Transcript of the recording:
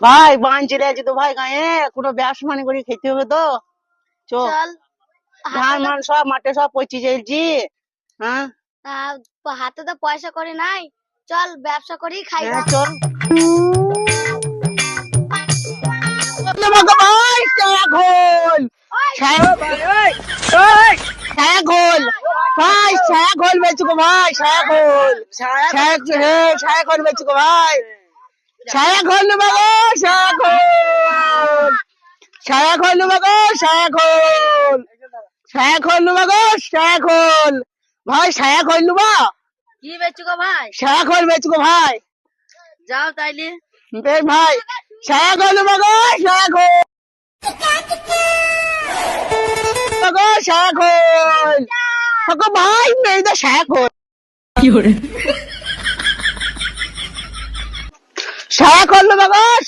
ভাই বান চেড়ে আছে তো ভাই গায়ে, কোনো ব্যবসা মানে করে খেতে হবে তো। চো, চল ধান হাতে মান সব মাঠে সব পচি যাইছি। হ্যাঁ হাতে তো পয়সা করি নাই, চল ব্যবসা করি খাই হ্যাঁ গা। চল। ভাই ছায়া খোল, ছায়া ভাই, ওই ওই ছায়া খোল ভাই, ছায়া খোল বেচুকো ভাই, ছায়া খোল, ছায়া ছায়া খোল বেচুকো ভাই, ছায়া খোল না বাগো, ছায়া খোল, ছায়া খোল না বাগো, ছায়া খোল, ছায়া খোল না বাগো, ছায়া খোল ভাই, ছায়া খোল না কি বেচুকো ভাই? ছায়া খোল বেচুকো ভাই। যাও তাইলে। বেশ ভাই, ছায়া খোল না বাগো, ছায়া খোল বাগো, ছায়া খোল বাগো ভাই, মেরে দা ছায়া খোল, ছায়া খোল না বাগো।